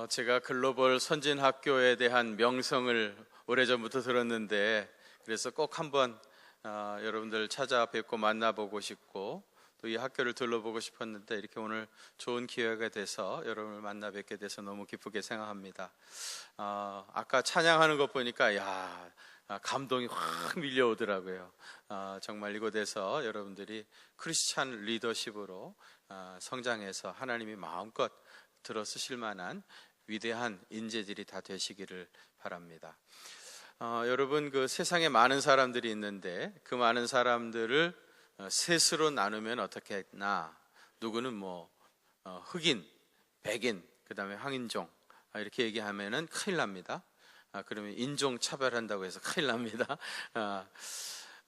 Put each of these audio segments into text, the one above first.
제가 글로벌 선진학교에 대한 명성을 오래전부터 들었는데, 그래서 꼭 한번 여러분들 찾아뵙고 만나보고 싶고 또 이 학교를 둘러보고 싶었는데, 이렇게 오늘 좋은 기회가 돼서 여러분을 만나 뵙게 돼서 너무 기쁘게 생각합니다. 아까 찬양하는 것 보니까 감동이 확 밀려오더라고요. 정말 이곳에서 여러분들이 크리스찬 리더십으로 성장해서 하나님이 마음껏 들어쓰실 만한 위대한 인재들이 다 되시기를 바랍니다. 여러분, 그 세상에 많은 사람들이 있는데 그 많은 사람들을 셋으로 나누면 어떻게 했나? 누구는 흑인, 백인, 그 다음에 황인종 이렇게 얘기하면은 큰일 납니다. 그러면 인종 차별한다고 해서 큰일 납니다.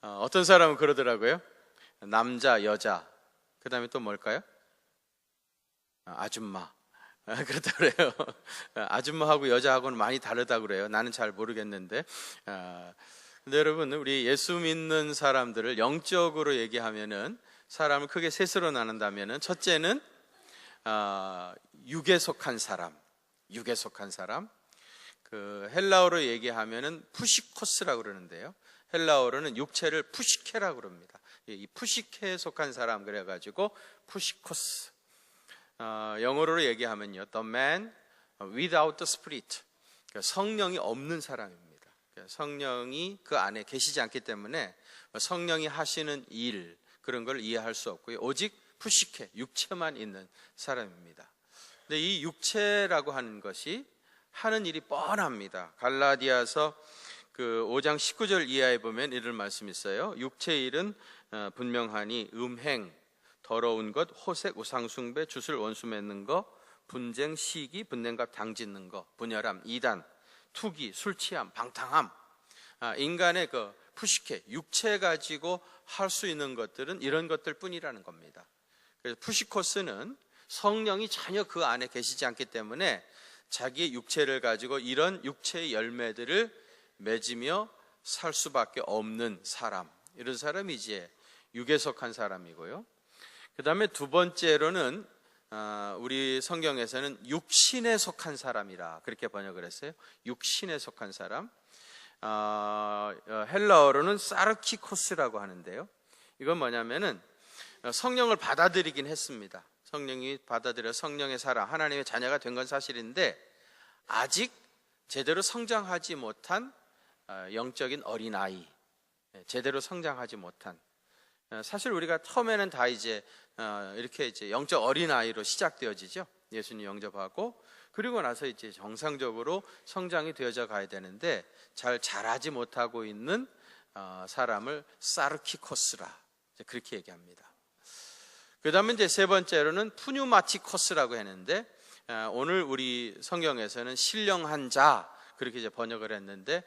어떤 사람은 그러더라고요. 남자, 여자, 그 다음에 또 뭘까요? 아줌마. 그렇다 그래요. 아줌마하고 여자하고는 많이 다르다 그래요. 나는 잘 모르겠는데. 근데 여러분, 우리 예수 믿는 사람들을 영적으로 얘기하면은, 사람을 크게 셋으로 나눈다면은, 첫째는 육에 속한 사람, 육에 속한 사람. 그 헬라어로 얘기하면은 푸시코스라고 그러는데요. 헬라어로는 육체를 푸시케라고 그럽니다. 이 푸시케에 속한 사람 그래가지고 푸시코스. 영어로 얘기하면요, the man without the spirit, 성령이 없는 사람입니다. 성령이 그 안에 계시지 않기 때문에 성령이 하시는 일, 그런 걸 이해할 수 없고요, 오직 푸시케, 육체만 있는 사람입니다. 근데 이 육체라고 하는 것이 하는 일이 뻔합니다. 갈라디아서 그 5장 19절 이하에 보면 이런 말씀이 있어요. 육체의 일은 분명하니 음행, 더러운 것, 호색, 우상숭배, 주술, 원수 맺는 것, 분쟁, 시기, 분냄과 당짓는 것, 분열함, 이단, 투기, 술 취함, 방탕함. 인간의 그 푸시케, 육체 가지고 할 수 있는 것들은 이런 것들 뿐이라는 겁니다. 그래서 푸시코스는 성령이 전혀 그 안에 계시지 않기 때문에 자기의 육체를 가지고 이런 육체의 열매들을 맺으며 살 수밖에 없는 사람, 이런 사람이 이제 육에 속한 사람이고요. 그 다음에 두 번째로는 우리 성경에서는 육신에 속한 사람이라 그렇게 번역을 했어요. 육신에 속한 사람. 헬라어로는 사르키코스라고 하는데요, 이건 뭐냐면은 성령을 받아들이긴 했습니다. 성령이 받아들여 성령의 사람, 하나님의 자녀가 된 건 사실인데 아직 제대로 성장하지 못한 영적인 어린아이, 제대로 성장하지 못한, 사실 우리가 처음에는 다 이제 이렇게 이제 영적 어린아이로 시작되어지죠. 예수님 영접하고 그리고 나서 이제 정상적으로 성장이 되어져 가야 되는데 잘 자라지 못하고 있는 사람을 사르키코스라 그렇게 얘기합니다. 그 다음에 이제 세 번째로는 푸뉴마티코스라고 했는데 오늘 우리 성경에서는 신령한 자 그렇게 이제 번역을 했는데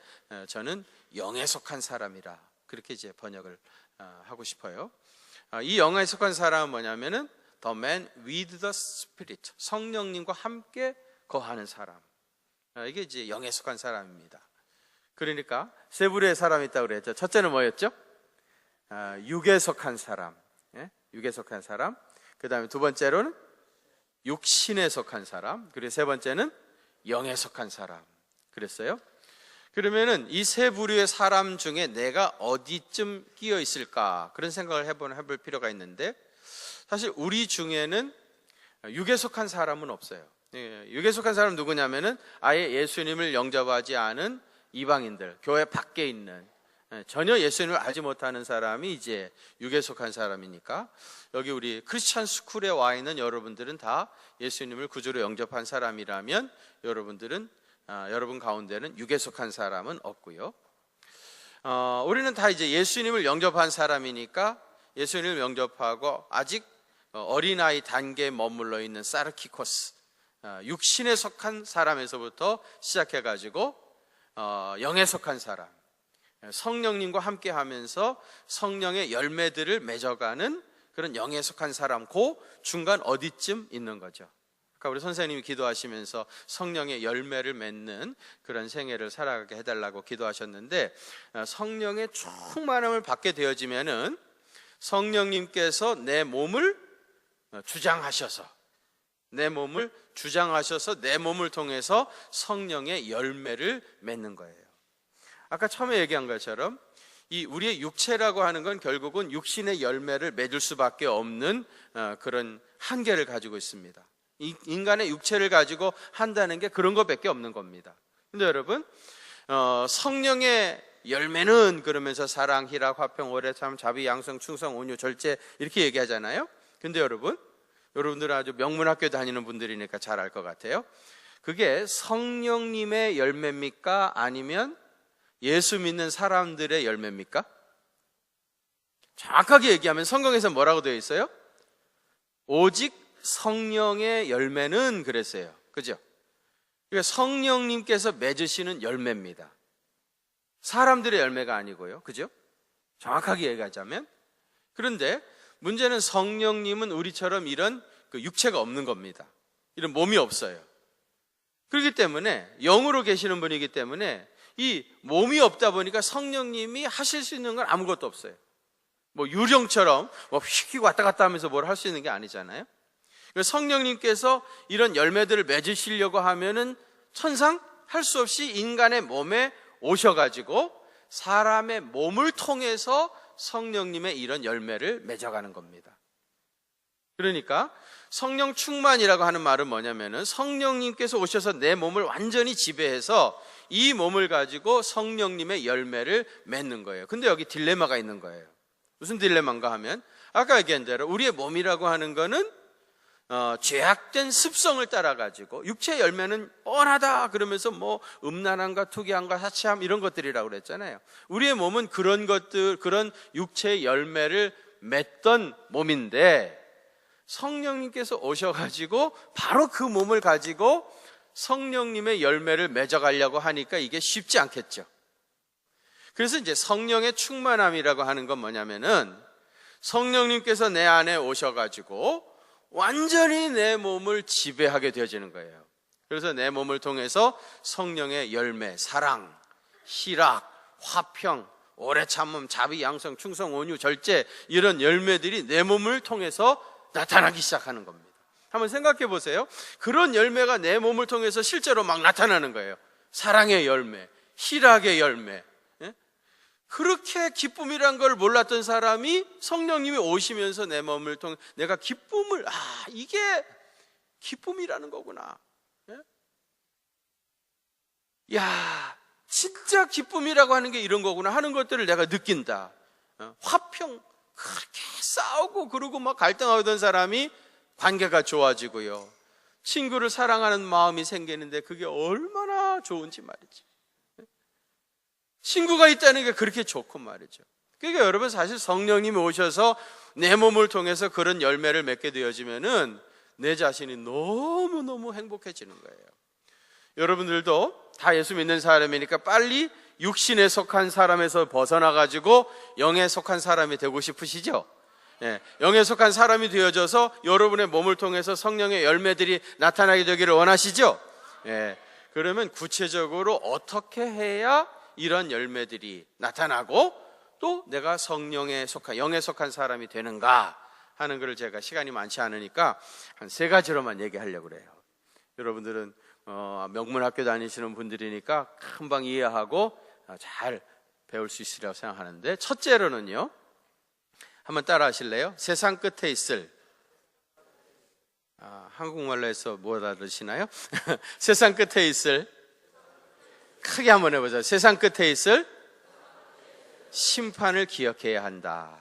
저는 영에 속한 사람이라 그렇게 이제 번역을 하고 싶어요. 이 영에 속한 사람은 뭐냐면은 the man with the spirit, 성령님과 함께 거하는 사람. 이게 이제 영에 속한 사람입니다. 그러니까 세 부류의 사람이 있다고 그랬죠. 첫째는 뭐였죠? 육에 속한 사람, 육에 속한 사람. 그 다음에 두 번째로는 육신에 속한 사람. 그리고 세 번째는 영에 속한 사람. 그랬어요. 그러면은 이 세 부류의 사람 중에 내가 어디쯤 끼어 있을까, 그런 생각을 해볼 필요가 있는데, 사실 우리 중에는 육에 속한 사람은 없어요. 육에 속한 사람은 누구냐면은 아예 예수님을 영접하지 않은 이방인들, 교회 밖에 있는, 전혀 예수님을 알지 못하는 사람이 이제 육에 속한 사람이니까, 여기 우리 크리스찬 스쿨에 와 있는 여러분들은 다 예수님을 구주로 영접한 사람이라면 여러분 가운데는 육에 속한 사람은 없고요. 우리는 다 이제 예수님을 영접한 사람이니까 예수님을 영접하고 아직 어린아이 단계에 머물러 있는 사르키코스, 육신에 속한 사람에서부터 시작해가지고 영에 속한 사람, 성령님과 함께 하면서 성령의 열매들을 맺어가는 그런 영에 속한 사람, 그 중간 어디쯤 있는 거죠. 그러니까 우리 선생님이 기도하시면서 성령의 열매를 맺는 그런 생애를 살아가게 해달라고 기도하셨는데, 성령의 충만함을 받게 되어지면은 성령님께서 내 몸을 주장하셔서 내 몸을 주장하셔서 내 몸을 통해서 성령의 열매를 맺는 거예요. 아까 처음에 얘기한 것처럼 이 우리의 육체라고 하는 건 결국은 육신의 열매를 맺을 수밖에 없는 그런 한계를 가지고 있습니다. 인간의 육체를 가지고 한다는 게 그런 것밖에 없는 겁니다. 근데 여러분, 성령의 열매는 그러면서 사랑, 희락, 화평, 오래참, 자비, 양성, 충성, 온유, 절제 이렇게 얘기하잖아요. 근데 여러분들은 아주 명문학교 다니는 분들이니까 잘 알 것 같아요. 그게 성령님의 열매입니까? 아니면 예수 믿는 사람들의 열매입니까? 정확하게 얘기하면 성경에서 뭐라고 되어 있어요? 오직 성령의 열매는 그랬어요. 그죠? 그러니까 성령님께서 맺으시는 열매입니다. 사람들의 열매가 아니고요. 그죠? 정확하게 얘기하자면. 그런데 문제는 성령님은 우리처럼 이런 육체가 없는 겁니다. 이런 몸이 없어요. 그렇기 때문에 영으로 계시는 분이기 때문에 이 몸이 없다 보니까 성령님이 하실 수 있는 건 아무것도 없어요. 뭐 유령처럼 휙 왔다 갔다 하면서 뭘 할 수 있는 게 아니잖아요. 성령님께서 이런 열매들을 맺으시려고 하면은 천상 할 수 없이 인간의 몸에 오셔가지고 사람의 몸을 통해서 성령님의 이런 열매를 맺어가는 겁니다. 그러니까 성령 충만이라고 하는 말은 뭐냐면은 성령님께서 오셔서 내 몸을 완전히 지배해서 이 몸을 가지고 성령님의 열매를 맺는 거예요. 근데 여기 딜레마가 있는 거예요. 무슨 딜레마인가 하면 아까 얘기한 대로 우리의 몸이라고 하는 거는 죄악된 습성을 따라가지고 육체의 열매는 뻔하다 그러면서 뭐 음란함과 투기함과 사치함 이런 것들이라고 그랬잖아요. 우리의 몸은 그런 것들, 그런 육체의 열매를 맺던 몸인데 성령님께서 오셔가지고 바로 그 몸을 가지고 성령님의 열매를 맺어가려고 하니까 이게 쉽지 않겠죠. 그래서 이제 성령의 충만함이라고 하는 건 뭐냐면은 성령님께서 내 안에 오셔가지고 완전히 내 몸을 지배하게 되어지는 거예요. 그래서 내 몸을 통해서 성령의 열매, 사랑, 희락, 화평, 오래 참음, 자비, 양성, 충성, 온유, 절제 이런 열매들이 내 몸을 통해서 나타나기 시작하는 겁니다. 한번 생각해 보세요. 그런 열매가 내 몸을 통해서 실제로 막 나타나는 거예요. 사랑의 열매, 희락의 열매. 그렇게 기쁨이란 걸 몰랐던 사람이 성령님이 오시면서 내 몸을 통해 내가 기쁨을, 이게 기쁨이라는 거구나. 야, 진짜 기쁨이라고 하는 게 이런 거구나 하는 것들을 내가 느낀다. 화평, 그렇게 싸우고 그러고 막 갈등하던 사람이 관계가 좋아지고요. 친구를 사랑하는 마음이 생기는데 그게 얼마나 좋은지 말이지. 친구가 있다는 게 그렇게 좋고 말이죠. 그러니까 여러분 사실 성령님이 오셔서 내 몸을 통해서 그런 열매를 맺게 되어지면은 내 자신이 너무너무 행복해지는 거예요. 여러분들도 다 예수 믿는 사람이니까 빨리 육신에 속한 사람에서 벗어나가지고 영에 속한 사람이 되고 싶으시죠? 영에 속한 사람이 되어져서 여러분의 몸을 통해서 성령의 열매들이 나타나게 되기를 원하시죠? 그러면 구체적으로 어떻게 해야 이런 열매들이 나타나고 또 내가 성령에 속한, 영에 속한 사람이 되는가 하는 것을 제가 시간이 많지 않으니까 한 3가지로만 얘기하려고 그래요. 여러분들은 명문학교 다니시는 분들이니까 금방 이해하고 잘 배울 수 있으리라고 생각하는데, 첫째로는요, 한번 따라 하실래요? 세상 끝에 있을, 한국말로 해서 뭐 알아들으시나요? 세상 끝에 있을, 크게 한번 해보자. 세상 끝에 있을 심판을 기억해야 한다.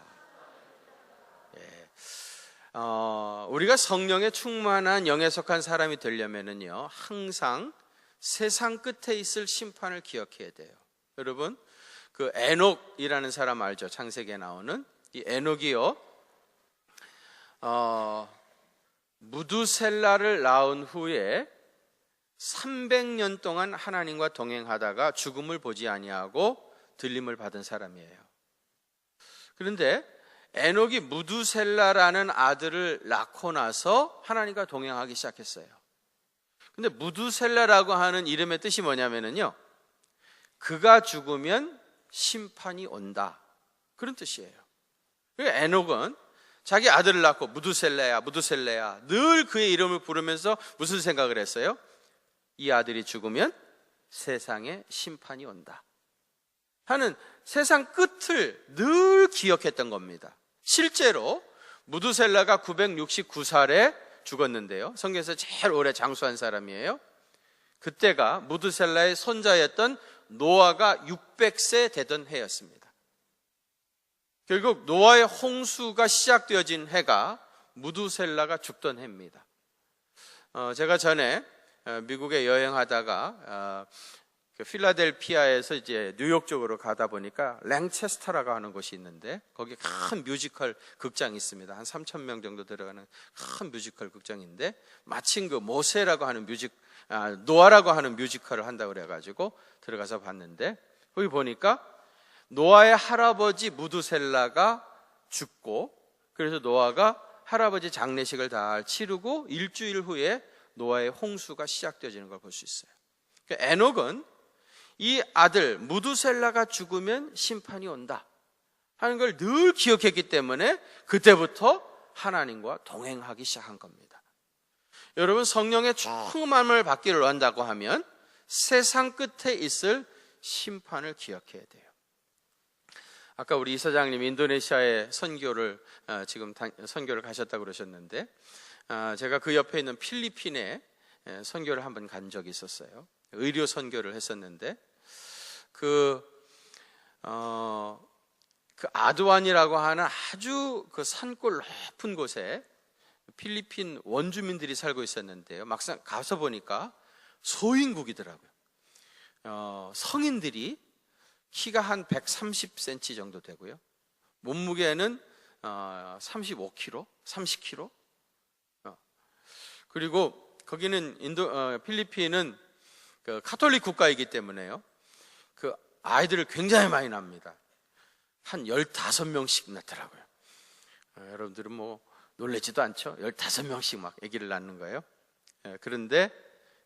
우리가 성령에 충만한 영에 속한 사람이 되려면은요, 항상 세상 끝에 있을 심판을 기억해야 돼요. 여러분, 그 에녹이라는 사람 알죠? 창세기에 나오는 이 에녹이요, 무두셀라를 낳은 후에 300년 동안 하나님과 동행하다가 죽음을 보지 아니하고 들림을 받은 사람이에요. 그런데 에녹이 무두셀라라는 아들을 낳고 나서 하나님과 동행하기 시작했어요. 근데 무두셀라라고 하는 이름의 뜻이 뭐냐면요, 그가 죽으면 심판이 온다, 그런 뜻이에요. 에녹은 자기 아들을 낳고 무두셀라야 무두셀라야 늘 그의 이름을 부르면서 무슨 생각을 했어요? 이 아들이 죽으면 세상에 심판이 온다 하는 세상 끝을 늘 기억했던 겁니다. 실제로 무두셀라가 969살에 죽었는데요, 성경에서 제일 오래 장수한 사람이에요. 그때가 무두셀라의 손자였던 노아가 600세 되던 해였습니다. 결국 노아의 홍수가 시작되어진 해가 무두셀라가 죽던 해입니다. 제가 전에 미국에 여행하다가 필라델피아에서 이제 뉴욕 쪽으로 가다 보니까 랭체스터라고 하는 곳이 있는데 거기 큰 뮤지컬 극장이 있습니다. 한 3,000명 정도 들어가는 큰 뮤지컬 극장인데 마침 그 모세라고 하는 노아라고 하는 뮤지컬을 한다고 그래가지고 들어가서 봤는데 거기 보니까 노아의 할아버지 무두셀라가 죽고 그래서 노아가 할아버지 장례식을 다 치르고 일주일 후에 노아의 홍수가 시작되어지는 걸 볼 수 있어요. 에녹은 이 아들 무두셀라가 죽으면 심판이 온다 하는 걸 늘 기억했기 때문에 그때부터 하나님과 동행하기 시작한 겁니다. 여러분, 성령의 충만함을 받기를 원한다고 하면 세상 끝에 있을 심판을 기억해야 돼요. 아까 우리 이사장님 인도네시아에 선교를 가셨다고 그러셨는데 제가 그 옆에 있는 필리핀에 선교를 한번 간 적이 있었어요. 의료 선교를 했었는데 그 아두안이라고 하는 아주 그 산골 높은 곳에 필리핀 원주민들이 살고 있었는데요, 막상 가서 보니까 소인국이더라고요. 성인들이 키가 한 130cm 정도 되고요, 몸무게는 35kg, 30kg. 그리고 거기는 필리핀은 그 카톨릭 국가이기 때문에요, 그 아이들을 굉장히 많이 낳습니다. 한 15명씩 낳더라고요. 여러분들은 뭐 놀라지도 않죠? 15명씩 막 아기를 낳는 거예요. 그런데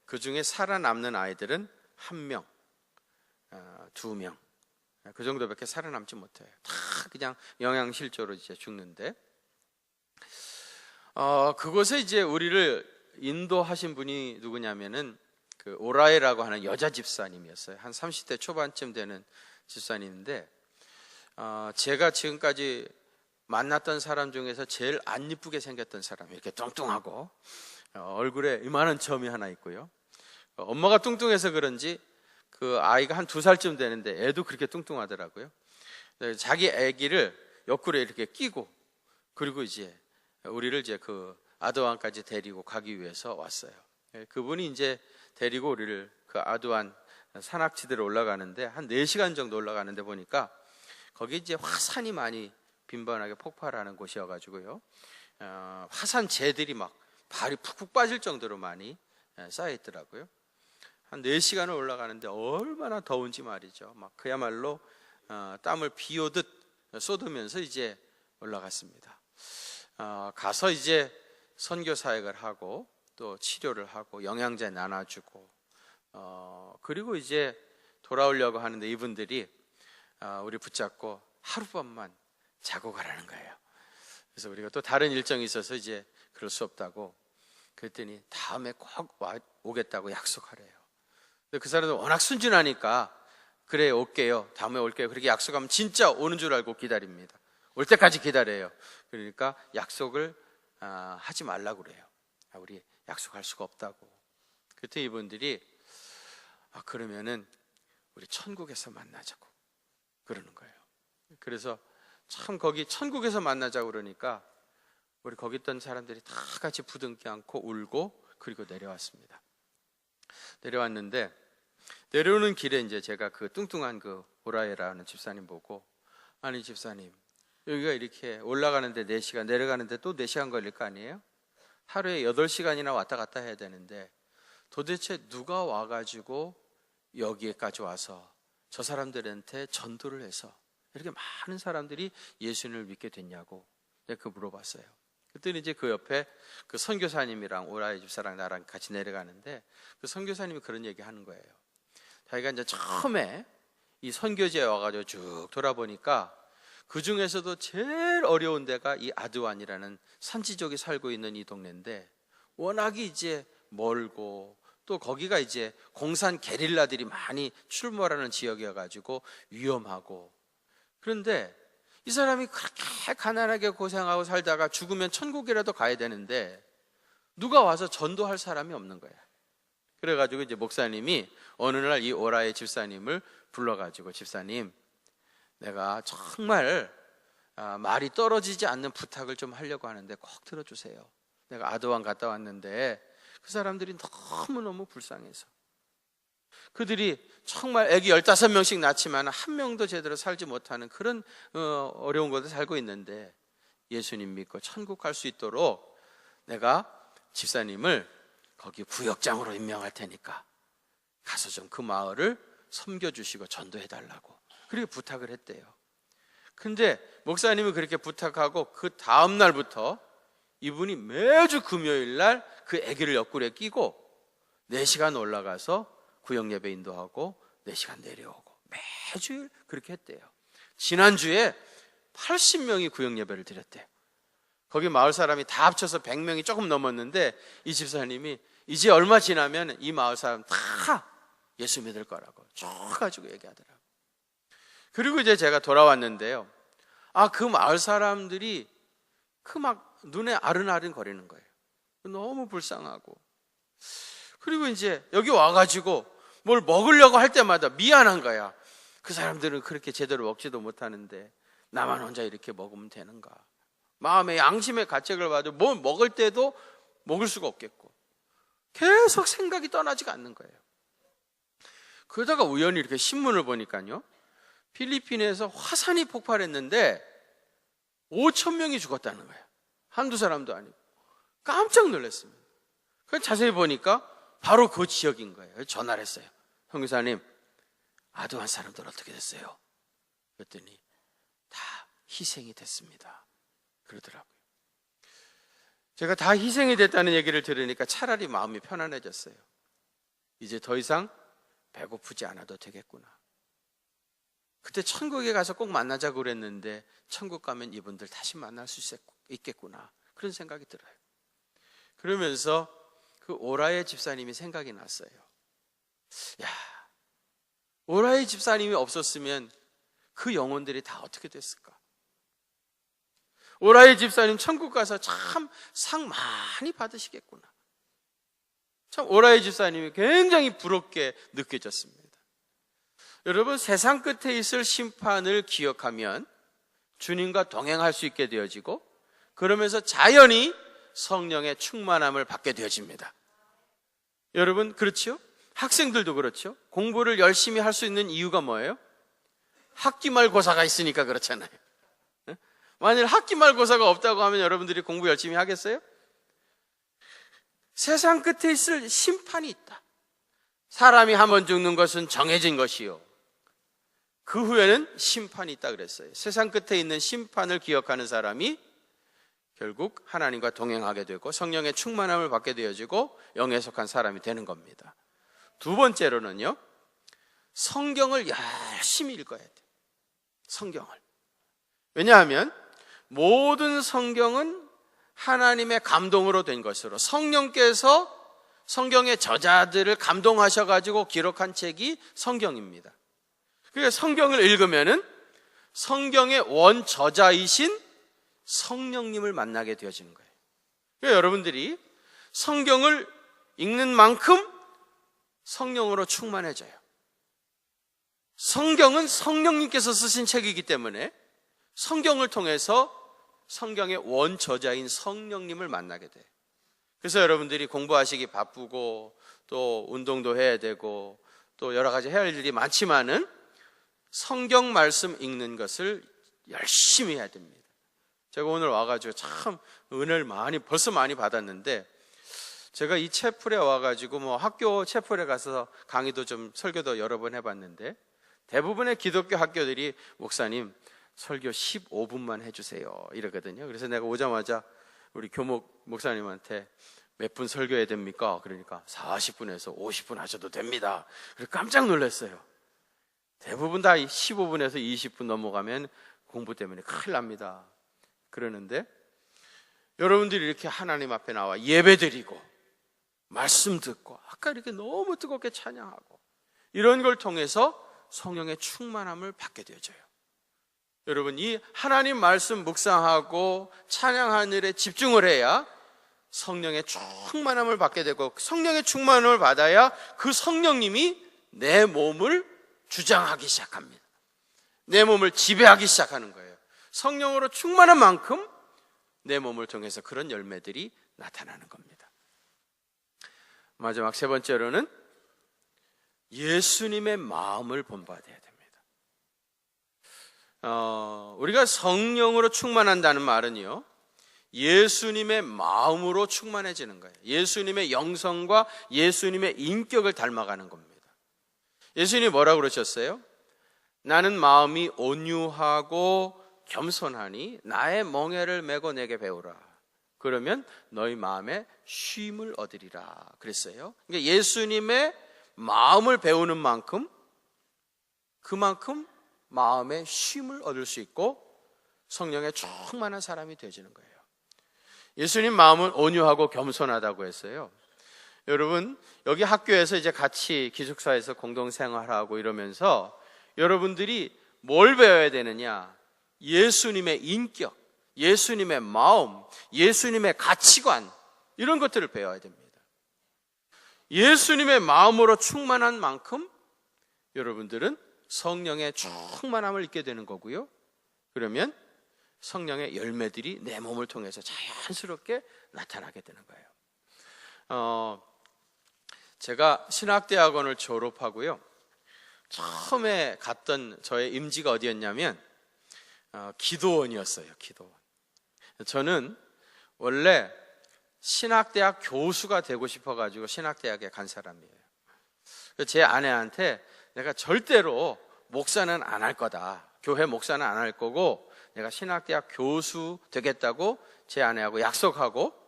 그 중에 살아남는 아이들은 1명, 2명, 그 정도밖에 살아남지 못해요. 다 그냥 영양실조로 이제 죽는데, 그곳에 이제 우리를 인도하신 분이 누구냐면은 그 오라에라고 하는 여자 집사님이었어요. 한 30대 초반쯤 되는 집사님인데, 제가 지금까지 만났던 사람 중에서 제일 안 이쁘게 생겼던 사람, 이렇게 뚱뚱하고 얼굴에 이만한 점이 하나 있고요, 엄마가 뚱뚱해서 그런지 그 아이가 한 2살쯤 되는데 애도 그렇게 뚱뚱하더라고요. 자기 아기를 옆구리에 이렇게 끼고 그리고 이제 우리를 이제 그 아드완까지 데리고 가기 위해서 왔어요. 그분이 이제 데리고 우리를 그 아드완 산악지대로 올라가는데 한 4시간 정도 올라가는데 보니까 거기 이제 화산이 많이 빈번하게 폭발하는 곳이어가지고요, 화산 재들이 막 발이 푹푹 빠질 정도로 많이 쌓여 있더라고요. 한 4시간을 올라가는데 얼마나 더운지 말이죠. 막 그야말로 땀을 비 오듯 쏟으면서 이제 올라갔습니다. 가서 이제 선교 사역을 하고 또 치료를 하고 영양제 나눠주고 그리고 이제 돌아오려고 하는데 이분들이 우리 붙잡고 하룻밤만 자고 가라는 거예요. 그래서 우리가 또 다른 일정이 있어서 이제 그럴 수 없다고 그랬더니 다음에 꼭 오겠다고 약속하래요. 근데 그 사람은 워낙 순진하니까 그래 올게요, 다음에 올게요 그렇게 약속하면 진짜 오는 줄 알고 기다립니다. 올 때까지 기다려요. 그러니까 약속을 하지 말라고 그래요. 우리 약속할 수가 없다고. 그때 이분들이 그러면은 우리 천국에서 만나자고 그러는 거예요. 그래서 참 거기 천국에서 만나자고 그러니까 우리 거기 있던 사람들이 다 같이 부둥켜 안고 울고 그리고 내려왔습니다. 내려왔는데 내려오는 길에 이제 제가 그 뚱뚱한 그 오라에라는 집사님 보고, 아니 집사님 여기가 이렇게 올라가는데 4시간 내려가는데 또 4시간 걸릴 거 아니에요? 하루에 8시간이나 왔다 갔다 해야 되는데 도대체 누가 와가지고 여기에까지 와서 저 사람들한테 전도를 해서 이렇게 많은 사람들이 예수님을 믿게 됐냐고 내가 물어봤어요. 그때는 이제 그 옆에 그 선교사님이랑 오라이 집사랑 나랑 같이 내려가는데 그 선교사님이 그런 얘기 하는 거예요. 자기가 이제 처음에 이 선교지에 와가지고 쭉 돌아보니까 그 중에서도 제일 어려운 데가 이 아드완이라는 산지족이 살고 있는 이 동네인데, 워낙이 이제 멀고 또 거기가 이제 공산 게릴라들이 많이 출몰하는 지역이어가지고 위험하고, 그런데 이 사람이 그렇게 가난하게 고생하고 살다가 죽으면 천국이라도 가야 되는데 누가 와서 전도할 사람이 없는 거야. 그래가지고 이제 목사님이 어느 날 이 오라의 집사님을 불러가지고, 집사님, 내가 정말 말이 떨어지지 않는 부탁을 좀 하려고 하는데 꼭 들어주세요. 내가 아드완 갔다 왔는데 그 사람들이 너무너무 불쌍해서, 그들이 정말 애기 15명씩 낳지만 한 명도 제대로 살지 못하는 그런 어려운 곳에 살고 있는데, 예수님 믿고 천국 갈 수 있도록 내가 집사님을 거기 구역장으로 임명할 테니까 가서 좀 그 마을을 섬겨주시고 전도해달라고 그렇게 부탁을 했대요. 근데 목사님이 그렇게 부탁하고 그 다음 날부터 이분이 매주 금요일 날 그 아기를 옆구리에 끼고 4시간 올라가서 구역 예배 인도하고 4시간 내려오고 매주 그렇게 했대요. 지난주에 80명이 구역 예배를 드렸대요. 거기 마을 사람이 다 합쳐서 100명이 조금 넘었는데, 이 집사님이 이제 얼마 지나면 이 마을 사람 다 예수 믿을 거라고 쭉 가지고 얘기하더라고요. 그리고 이제 제가 돌아왔는데요, 그 마을 사람들이 그 막 눈에 아른아른 거리는 거예요. 너무 불쌍하고. 그리고 이제 여기 와가지고 뭘 먹으려고 할 때마다 미안한 거야. 그 사람들은 그렇게 제대로 먹지도 못하는데 나만 혼자 이렇게 먹으면 되는가. 마음의 양심의 가책을 받고 뭘 먹을 때도 먹을 수가 없겠고, 계속 생각이 떠나지가 않는 거예요. 그러다가 우연히 이렇게 신문을 보니까요, 필리핀에서 화산이 폭발했는데 5,000명이 죽었다는 거예요. 한두 사람도 아니고. 깜짝 놀랐습니다. 그래서 자세히 보니까 바로 그 지역인 거예요. 전화를 했어요. 형사님, 아드완 사람들 어떻게 됐어요? 그랬더니 다 희생이 됐습니다. 그러더라고요. 제가 다 희생이 됐다는 얘기를 들으니까 차라리 마음이 편안해졌어요. 이제 더 이상 배고프지 않아도 되겠구나. 그때 천국에 가서 꼭 만나자고 그랬는데 천국 가면 이분들 다시 만날 수 있겠구나, 그런 생각이 들어요. 그러면서 그 오라의 집사님이 생각이 났어요. 야, 오라의 집사님이 없었으면 그 영혼들이 다 어떻게 됐을까? 오라의 집사님 천국 가서 참 상 많이 받으시겠구나. 참 오라의 집사님이 굉장히 부럽게 느껴졌습니다. 여러분, 세상 끝에 있을 심판을 기억하면 주님과 동행할 수 있게 되어지고, 그러면서 자연히 성령의 충만함을 받게 되어집니다. 여러분, 그렇죠? 학생들도 그렇죠? 공부를 열심히 할 수 있는 이유가 뭐예요? 학기말고사가 있으니까 그렇잖아요. 만일 학기말고사가 없다고 하면 여러분들이 공부 열심히 하겠어요? 세상 끝에 있을 심판이 있다. 사람이 한 번 죽는 것은 정해진 것이요, 그 후에는 심판이 있다 그랬어요. 세상 끝에 있는 심판을 기억하는 사람이 결국 하나님과 동행하게 되고 성령의 충만함을 받게 되어지고 영에 속한 사람이 되는 겁니다. 두 번째로는요, 성경을 열심히 읽어야 돼요. 성경을. 왜냐하면 모든 성경은 하나님의 감동으로 된 것으로, 성령께서 성경의 저자들을 감동하셔가지고 기록한 책이 성경입니다. 그러니까 성경을 읽으면은 성경의 원저자이신 성령님을 만나게 되어지는 거예요. 그러니까 여러분들이 성경을 읽는 만큼 성령으로 충만해져요. 성경은 성령님께서 쓰신 책이기 때문에 성경을 통해서 성경의 원저자인 성령님을 만나게 돼요. 그래서 여러분들이 공부하시기 바쁘고 또 운동도 해야 되고 또 여러 가지 해야 할 일이 많지만은 성경 말씀 읽는 것을 열심히 해야 됩니다. 제가 오늘 와가지고 참 은혜를 벌써 많이 받았는데, 제가 이 채플에 와가지고 학교 채플에 가서 강의도 좀 설교도 여러 번 해봤는데, 대부분의 기독교 학교들이 목사님 설교 15분만 해주세요 이러거든요. 그래서 내가 오자마자 우리 교목 목사님한테 몇 분 설교해야 됩니까? 그러니까 40분에서 50분 하셔도 됩니다. 그래서 깜짝 놀랐어요. 대부분 다 15분에서 20분 넘어가면 공부 때문에 큰일 납니다. 그러는데 여러분들이 이렇게 하나님 앞에 나와 예배드리고 말씀 듣고 아까 이렇게 너무 뜨겁게 찬양하고 이런 걸 통해서 성령의 충만함을 받게 되어져요. 여러분, 이 하나님 말씀 묵상하고 찬양하는 일에 집중을 해야 성령의 충만함을 받게 되고, 성령의 충만함을 받아야 그 성령님이 내 몸을 주장하기 시작합니다. 내 몸을 지배하기 시작하는 거예요. 성령으로 충만한 만큼 내 몸을 통해서 그런 열매들이 나타나는 겁니다. 마지막 세 번째로는 예수님의 마음을 본받아야 됩니다. 우리가 성령으로 충만한다는 말은요, 예수님의 마음으로 충만해지는 거예요. 예수님의 영성과 예수님의 인격을 닮아가는 겁니다. 예수님이 뭐라고 그러셨어요? 나는 마음이 온유하고 겸손하니 나의 멍에를 메고 내게 배우라. 그러면 너희 마음에 쉼을 얻으리라 그랬어요. 그러니까 예수님의 마음을 배우는 만큼 그만큼 마음에 쉼을 얻을 수 있고 성령의 충만한 사람이 되어지는 거예요. 예수님 마음은 온유하고 겸손하다고 했어요. 여러분, 여기 학교에서 이제 같이 기숙사에서 공동생활하고 이러면서 여러분들이 뭘 배워야 되느냐? 예수님의 인격, 예수님의 마음, 예수님의 가치관, 이런 것들을 배워야 됩니다. 예수님의 마음으로 충만한 만큼 여러분들은 성령의 충만함을 잊게 되는 거고요. 그러면 성령의 열매들이 내 몸을 통해서 자연스럽게 나타나게 되는 거예요. 제가 신학대학원을 졸업하고요, 처음에 갔던 저의 임지가 어디였냐면 기도원이었어요. 기도원. 저는 원래 신학대학 교수가 되고 싶어가지고 신학대학에 간 사람이에요. 제 아내한테 내가 절대로 목사는 안 할 거다, 교회 목사는 안 할 거고 내가 신학대학 교수 되겠다고 제 아내하고 약속하고,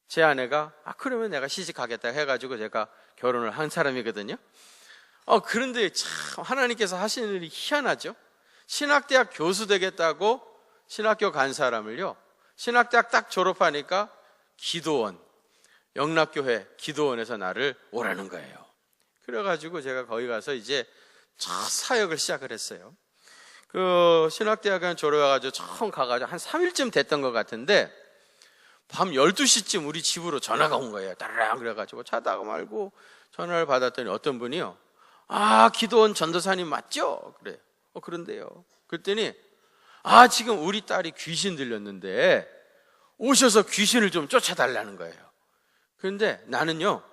제 아내가 그러면 내가 시집가겠다 해가지고 제가 결혼을 한 사람이거든요. 그런데 참 하나님께서 하시는 일이 희한하죠. 신학대학 교수 되겠다고 신학교 간 사람을요, 신학대학 딱 졸업하니까 기도원, 영락교회 기도원에서 나를 오라는 거예요. 그래가지고 제가 거기 가서 이제 첫 사역을 시작을 했어요. 그 신학대학원 졸업해가지고 처음 가가지고 한 3일쯤 됐던 것 같은데 밤 12시쯤 우리 집으로 전화가 온 거예요. 따라랑 그래가지고 자다가 말고 전화를 받았더니 어떤 분이요, 기도원 전도사님 맞죠? 그래요. 그런데요. 그랬더니 지금 우리 딸이 귀신 들렸는데 오셔서 귀신을 좀 쫓아달라는 거예요. 그런데 나는요,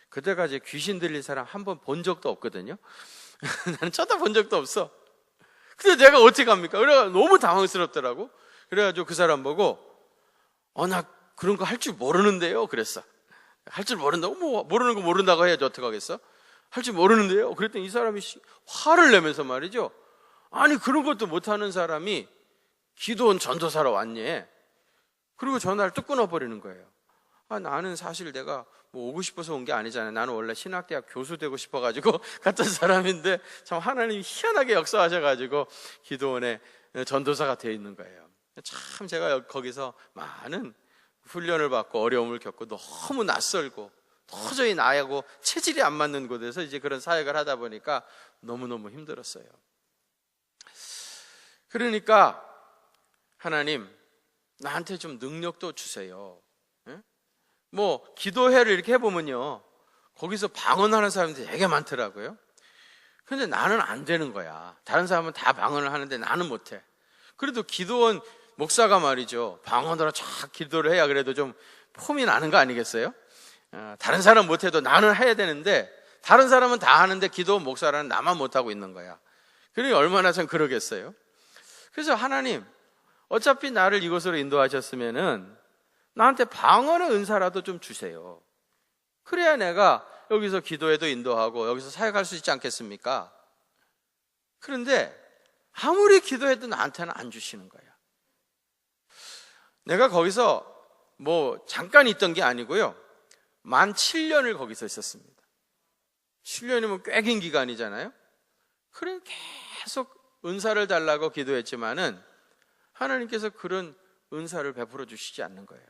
그때까지 귀신 들린 사람 한 번 본 적도 없거든요. 나는 쳐다본 적도 없어. 근데 내가 어떻게 합니까? 그래가 너무 당황스럽더라고. 그래가지고 그 사람 보고 나 그런 거 할 줄 모르는데요 그랬어. 할 줄 모른다고? 뭐 모르는 거 모른다고 해야지 어떡 하겠어? 할 줄 모르는데요. 그랬더니 이 사람이 화를 내면서 말이죠, 아니 그런 것도 못하는 사람이 기도원 전도사로 왔니? 그리고 전화를 뚝 끊어버리는 거예요. 나는 사실 내가 뭐 오고 싶어서 온 게 아니잖아요. 나는 원래 신학대학 교수 되고 싶어가지고 갔던 사람인데 참 하나님이 희한하게 역사하셔가지고 기도원에 전도사가 되어 있는 거예요. 참 제가 거기서 많은 훈련을 받고 어려움을 겪고 너무 낯설고 도저히 나하고 체질이 안 맞는 곳에서 이제 그런 사역을 하다 보니까 너무너무 힘들었어요. 그러니까 하나님, 나한테 좀 능력도 주세요. 뭐 기도회를 이렇게 해보면요, 거기서 방언하는 사람들이 되게 많더라고요. 근데 나는 안 되는 거야. 다른 사람은 다 방언을 하는데 나는 못해. 그래도 기도원 목사가 말이죠, 방언으로 쫙 기도를 해야 그래도 좀 폼이 나는 거 아니겠어요? 다른 사람 못해도 나는 해야 되는데 다른 사람은 다 하는데 기도원 목사라는 나만 못하고 있는 거야. 그러니 얼마나 좀 그러겠어요. 그래서 하나님, 어차피 나를 이곳으로 인도하셨으면은 나한테 방언의 은사라도 좀 주세요. 그래야 내가 여기서 기도회도 인도하고 여기서 사역할 수 있지 않겠습니까? 그런데 아무리 기도해도 나한테는 안 주시는 거야. 내가 거기서 뭐 잠깐 있던 게 아니고요, 만 7년을 거기서 있었습니다. 7년이면 꽤 긴 기간이잖아요. 그래 계속 은사를 달라고 기도했지만은 하나님께서 그런 은사를 베풀어 주시지 않는 거예요.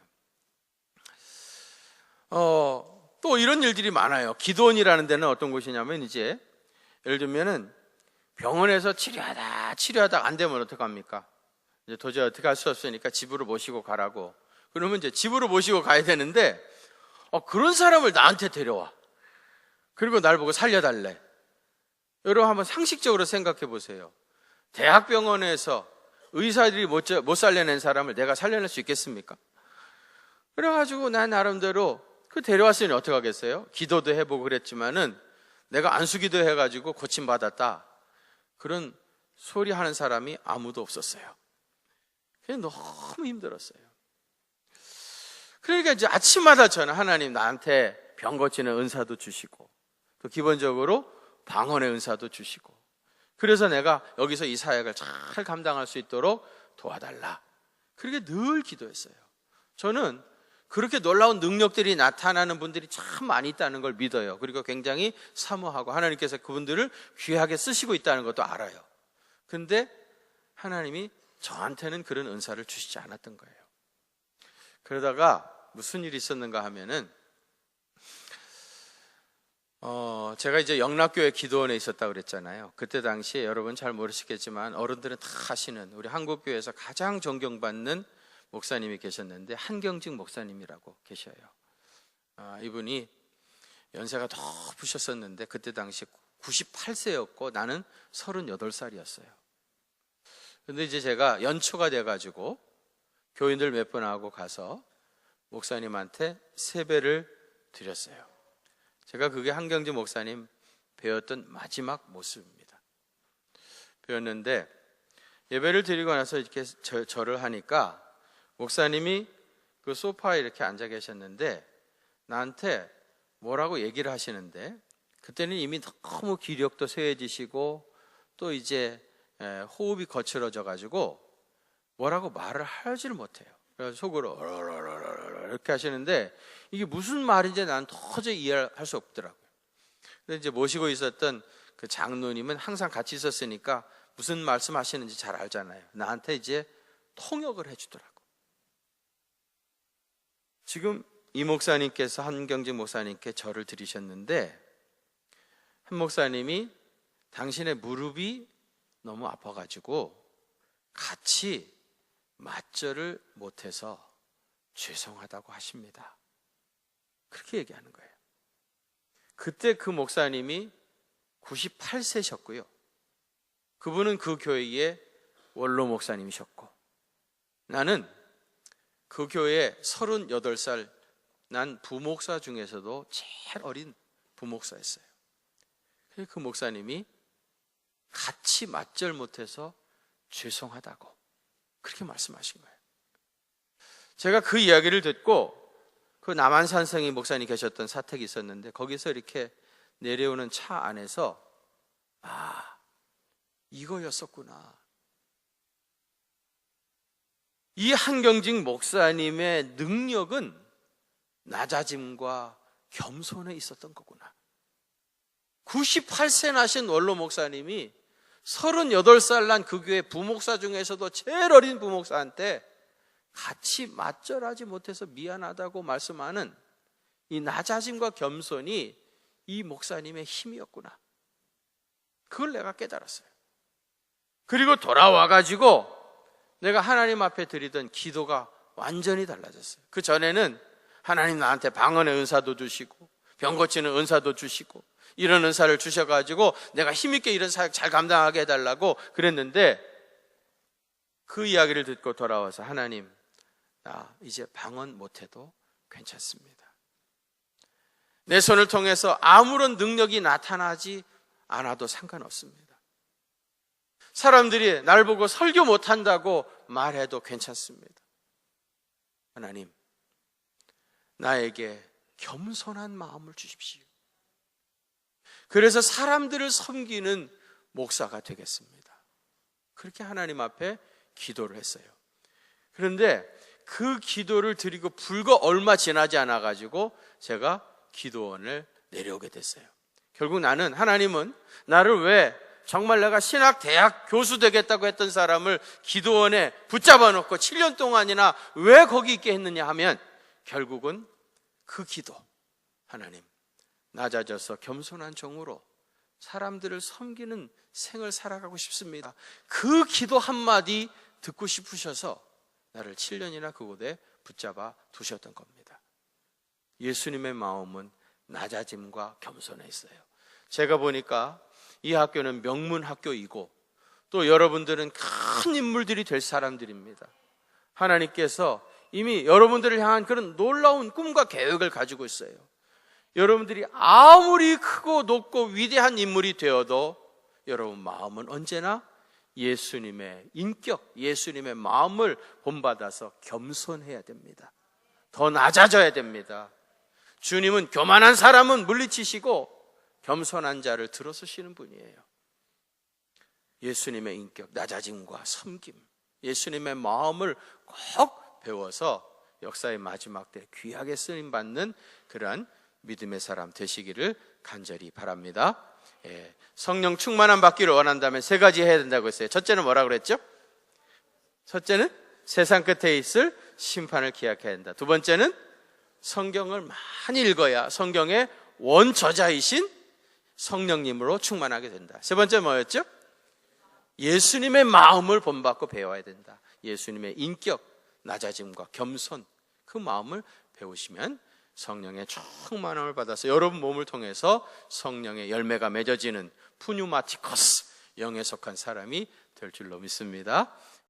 또 이런 일들이 많아요. 기도원이라는 데는 어떤 곳이냐면, 이제 예를 들면은 병원에서 치료하다 안 되면 어떡합니까? 이제 도저히 어떻게 할 수 없으니까 집으로 모시고 가라고. 그러면 이제 집으로 모시고 가야 되는데, 그런 사람을 나한테 데려와. 그리고 날 보고 살려달래. 여러분 한번 상식적으로 생각해 보세요. 대학병원에서 의사들이 못 살려낸 사람을 내가 살려낼 수 있겠습니까? 그래가지고 난 나름대로 데려왔으니 어떡하겠어요? 기도도 해보고 그랬지만은 내가 안수기도 해가지고 고침받았다, 그런 소리 하는 사람이 아무도 없었어요. 그게 너무 힘들었어요. 그러니까 이제 아침마다 저는 하나님 나한테 병 고치는 은사도 주시고, 또 기본적으로 방언의 은사도 주시고, 그래서 내가 여기서 이 사역을 잘 감당할 수 있도록 도와달라, 그렇게 늘 기도했어요. 저는 그렇게 놀라운 능력들이 나타나는 분들이 참 많이 있다는 걸 믿어요. 그리고 굉장히 사모하고 하나님께서 그분들을 귀하게 쓰시고 있다는 것도 알아요. 근데 하나님이 저한테는 그런 은사를 주시지 않았던 거예요. 그러다가 무슨 일이 있었는가 하면은, 제가 이제 영락교회 기도원에 있었다고 그랬잖아요. 그때 당시에 여러분 잘 모르시겠지만 어른들은 다 아시는 우리 한국교회에서 가장 존경받는 목사님이 계셨는데, 한경직 목사님이라고 계셔요. 이분이 연세가 높으셨었는데 그때 당시 98세였고 나는 38살이었어요. 근데 이제 제가 연초가 돼가지고 교인들 몇 분 하고 가서 목사님한테 세배를 드렸어요. 제가 그게 한경직 목사님 배웠던 마지막 모습입니다. 배웠는데 예배를 드리고 나서 이렇게 절을 하니까 목사님이 그 소파에 이렇게 앉아 계셨는데 나한테 뭐라고 얘기를 하시는데, 그때는 이미 너무 기력도 쇠해지시고 또 이제 호흡이 거칠어져 가지고 뭐라고 말을 하지를 못해요. 그래서 속으로 이렇게 하시는데 이게 무슨 말인지 난 도저히 이해할 수 없더라고요. 근데 이제 모시고 있었던 그 장로님은 항상 같이 있었으니까 무슨 말씀하시는지 잘 알잖아요. 나한테 이제 통역을 해주더라고. 지금 이 목사님께서 한경직 목사님께 절을 드리셨는데, 한 목사님이 당신의 무릎이 너무 아파가지고 같이 맞절을 못해서 죄송하다고 하십니다. 그렇게 얘기하는 거예요. 그때 그 목사님이 98세셨고요. 그분은 그 교회의 원로 목사님이셨고, 나는 그 교회에 38살 난 부목사 중에서도 제일 어린 부목사였어요. 그 목사님이 같이 맞절 못해서 죄송하다고 그렇게 말씀하신 거예요. 제가 그 이야기를 듣고 그 남한산성이 목사님 계셨던 사택이 있었는데 거기서 이렇게 내려오는 차 안에서 이거였었구나. 이 한경직 목사님의 능력은 낮아짐과 겸손에 있었던 거구나. 98세 나신 원로 목사님이 38살 난 그 교회 부목사 중에서도 제일 어린 부목사한테 같이 맞절하지 못해서 미안하다고 말씀하는 이 낮아짐과 겸손이 이 목사님의 힘이었구나. 그걸 내가 깨달았어요. 그리고 돌아와가지고 내가 하나님 앞에 드리던 기도가 완전히 달라졌어요. 그 전에는 하나님 나한테 방언의 은사도 주시고 병 고치는 은사도 주시고 이런 은사를 주셔가지고 내가 힘있게 이런 사역 잘 감당하게 해달라고 그랬는데, 그 이야기를 듣고 돌아와서 하나님, 나 이제 방언 못해도 괜찮습니다. 내 손을 통해서 아무런 능력이 나타나지 않아도 상관없습니다. 사람들이 날 보고 설교 못한다고 말해도 괜찮습니다. 하나님, 나에게 겸손한 마음을 주십시오. 그래서 사람들을 섬기는 목사가 되겠습니다. 그렇게 하나님 앞에 기도를 했어요. 그런데 그 기도를 드리고 불과 얼마 지나지 않아 가지고 제가 기도원을 내려오게 됐어요. 결국 하나님은 나를 왜 정말 내가 신학 대학 교수 되겠다고 했던 사람을 기도원에 붙잡아 놓고 7년 동안이나 왜 거기 있게 했느냐 하면 결국은 그 기도, 하나님 낮아져서 겸손한 종으로 사람들을 섬기는 생을 살아가고 싶습니다. 그 기도 한마디 듣고 싶으셔서 나를 7년이나 그곳에 붙잡아 두셨던 겁니다. 예수님의 마음은 낮아짐과 겸손에 있어요. 제가 보니까 이 학교는 명문 학교이고 또 여러분들은 큰 인물들이 될 사람들입니다. 하나님께서 이미 여러분들을 향한 그런 놀라운 꿈과 계획을 가지고 있어요. 여러분들이 아무리 크고 높고 위대한 인물이 되어도 여러분 마음은 언제나 예수님의 인격, 예수님의 마음을 본받아서 겸손해야 됩니다. 더 낮아져야 됩니다. 주님은 교만한 사람은 물리치시고 겸손한 자를 들어서시는 분이에요. 예수님의 인격, 낮아짐과 섬김, 예수님의 마음을 꼭 배워서 역사의 마지막 때 귀하게 쓰임받는 그러한 믿음의 사람 되시기를 간절히 바랍니다. 성령 충만함 받기를 원한다면 세 가지 해야 된다고 했어요. 첫째는 뭐라고 그랬죠? 첫째는 세상 끝에 있을 심판을 기약해야 한다. 두 번째는 성경을 많이 읽어야 성경의 원저자이신 성령님으로 충만하게 된다. 세 번째 뭐였죠? 예수님의 마음을 본받고 배워야 된다. 예수님의 인격, 낮아짐과 겸손, 그 마음을 배우시면 성령의 충만함을 받아서 여러분 몸을 통해서 성령의 열매가 맺어지는 푸뉴마티커스, 영에 속한 사람이 될 줄로 믿습니다.